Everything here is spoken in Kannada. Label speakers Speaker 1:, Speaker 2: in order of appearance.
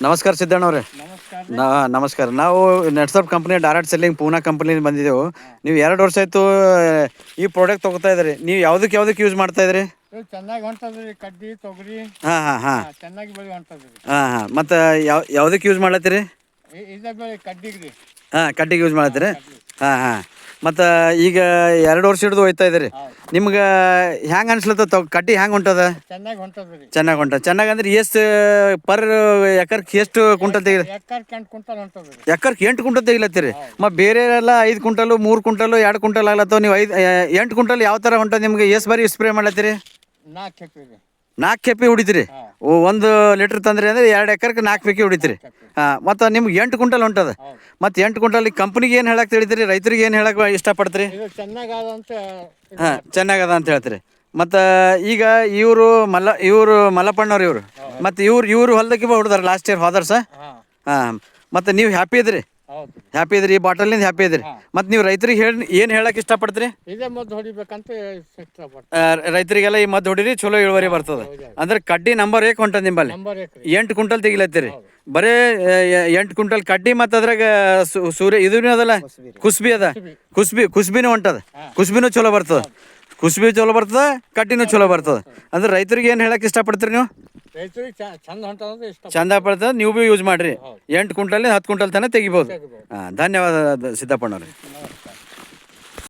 Speaker 1: ನಮಸ್ಕಾರ ಸಿದ್ದಣ್ಣವ್ರೆ.
Speaker 2: ನಮಸ್ಕಾರ.
Speaker 1: ನಮಸ್ಕಾರ. ನಾವು ನೆಟ್ಸಪ್ ಕಂಪ್ನಿ ಡೈರೆಕ್ಟ್ ಸೆಲ್ಲಿಂಗ್ ಪೂನಾ ಕಂಪ್ನಿಯಿಂದ ಬಂದಿದ್ದೆವು. ನೀವು 2 ವರ್ಷ ಆಯಿತು ಈ ಪ್ರಾಡಕ್ಟ್ ತೊಗೋತಾ ಇದ್ರಿ. ನೀವು ಯಾವುದಕ್ಕೆ ಯೂಸ್ ಮಾಡ್ತಾ ಇದ್ರಿ?
Speaker 2: ಇದು ಚೆನ್ನಾಗಿ ಹೊಂಟದ್ರಿ, ಕಡ್ಡಿ ತೊಗರಿ
Speaker 1: ಹಾಂ ಹಾಂ ಹಾಂ
Speaker 2: ಚೆನ್ನಾಗಿ ಬೆಳೆ ಹೊಂಟದ್ರಿ.
Speaker 1: ಹಾಂ ಹಾಂ ಮತ್ತು ಯಾವುದಕ್ಕೆ ಯೂಸ್ ಮಾಡ್ಲತ್ತೀರಿ?
Speaker 2: ಇದ ಬೆಳೆ ಕಡ್ಡಿಗೆ ರೀ.
Speaker 1: ಹಾಂ, ಕಡ್ಡಿಗೆ ಯೂಸ್ ಮಾಡತ್ತೀರಿ. ಹಾಂ ಹಾಂ ಮತ್ತು ಈಗ 2 ವರ್ಷ ಹಿಡಿದು ಹೋಯ್ತಾ ಇದ್ದೀರಿ. ನಿಮ್ಗೆ ಹ್ಯಾಂಗೆ ಅನ್ಸ್ಲತ್ತ ಕಡ್ಡಿ ಹ್ಯಾಂಗೆ ಹೊಂಟದ?
Speaker 2: ಚೆನ್ನಾಗಿ ಹೊಂಟದ್ರಿ.
Speaker 1: ಚೆನ್ನಾಗಿ ಹೊಂಟ. ಚೆನ್ನಾಗಿ ಅಂದ್ರೆ ಎಷ್ಟು ಪರ್ ಎಕರ್ಗೆ ಎಷ್ಟು ಕುಂಟಲ್ ತೆಗಿ?
Speaker 2: ಎಕರ್ಗೆ 8 ಕ್ವಿಂಟಲ್ ಹೊಂಟದ್ರಿ.
Speaker 1: ಎಕರ್ಗೆ 8 ಕುಂಟಲ್ ತೆಗಿಲತ್ತೀರಿ. ಮತ್ತು ಬೇರೆ ಎಲ್ಲ 5 ಕುಂಟಲು 3 ಕುಂಟಲು 2 ಕುಂಟಲ್ ಆಗ್ಲತ್ತವ. ನೀವು 8 ಕುಂಟಲ್ ಯಾವ ಥರ ಹೊಂಟದ? ನಿಮ್ಗೆ ಎಷ್ಟು ಬಾರಿ ಸ್ಪ್ರೇ ಮಾಡ್ಲತ್ತೀರಿ?
Speaker 2: 4 ಕೆಪ್ಪಿ ರೀ.
Speaker 1: 4 ಕೆಪ್ಪಿ ಹೊಡಿತೀರಿ. 1 ಲೀಟ್ರ್ ತಂದ್ರಿ ಅಂದರೆ 2 ಎಕರ್ಗೆ 4 ಪೈಕಿ ಹೊಡಿತೀರಿ. ಹಾಂ, ಮತ್ತು ನಿಮ್ಗೆ 8 ಕುಂಟಲ್ ಹೊಂಟದ. ಮತ್ತು 8 ಕುಂಟಲ್ ಕಂಪ್ನಿಗೆ ಏನು ಹೇಳಕ್ಕೆ ತಿಳಿತೀರಿ? ರೈತರಿಗೆ ಏನು ಹೇಳಕ್ಕೆ ಇಷ್ಟಪಡ್ತೀರಿ?
Speaker 2: ಇದು ಚೆನ್ನಾಗದ ಅಂತ.
Speaker 1: ಹಾಂ, ಚೆನ್ನಾಗದ ಅಂತ ಹೇಳ್ತೀರಿ. ಮತ್ತು ಈಗ ಇವರು ಮಲ್ಲಪ್ಪಣ್ಣವ್ರು ಇವರು. ಮತ್ತು ಇವರು ಹೊಲ್ದಕ್ಕೆ ಹೊಡ್ದಾರೆ ಲಾಸ್ಟ್ ಇಯರ್ ಹೋದಾರ ಸರ್. ಹಾಂ, ಮತ್ತು ನೀವು ಹ್ಯಾಪಿ ಇದ್ರಿ? ಹ್ಯಾಪಿ ಇದ್ರಿ? ಈ ಬಾಟಲಿಂದ ಹ್ಯಾಪಿ ಇದ್ರಿ? ಮತ್ತು ನೀವು ರೈತರಿಗೆ ಏನು ಹೇಳಕ್ಕೆ ಇಷ್ಟಪಡ್ತೀರಿ?
Speaker 2: ಇದೇ ಮದ್ದು ಹೊಡಿಬೇಕಂತ
Speaker 1: ರೈತರಿಗೆಲ್ಲ ಈ ಮದ್ದು ಹೊಡಿರಿ, ಚಲೋ ಇಳುವರಿ ಬರ್ತದೆ. ಅಂದ್ರೆ ಕಡ್ಡಿ ನಂಬರ್ 1 ಹೊಂಟದ ನಿಂಬಲ್ಲಿ. 8 ಕುಂಟಲ್ ತೆಗಿಲತ್ತೀರಿ. ಬರೇ 8 ಕುಂಟಲ್ ಕಡ್ಡಿ. ಮತ್ತು ಅದ್ರಾಗ ಸೂರ್ಯ ಇದೂ ಅದಲ್ಲ, ಕುಸ್ಬಿ ಅದ. ಕುಸ್ಬಿನೂ ಹೊಂಟದ. ಕುಸ್ಬಿನೂ ಚಲೋ ಬರ್ತದೆ. ಕುಸ್ಬಿ ಚಲೋ ಬರ್ತದೆ, ಕಡ್ಡಿನೂ ಚಲೋ ಬರ್ತದೆ. ಅಂದ್ರೆ ರೈತರಿಗೆ ಏನು ಹೇಳಕ್ಕೆ ಇಷ್ಟಪಡ್ತೀರಿ ನೀವು?
Speaker 2: ರೈತರಿಗೆ ಚಂದ ಹೊಂಟದ,
Speaker 1: ಚಂದ ಬರ್ತದೆ. ನೀವು ಭೀ ಯೂಸ್ ಮಾಡಿರಿ. 8 ಕುಂಟಲ್ 10 ಕುಂಟಲ್ ತನಕ ತೆಗಿಬೋದು. ಹಾಂ, ಧನ್ಯವಾದ ಸಿದ್ದಪ್ಪಣ್ಣವ್ರಿ.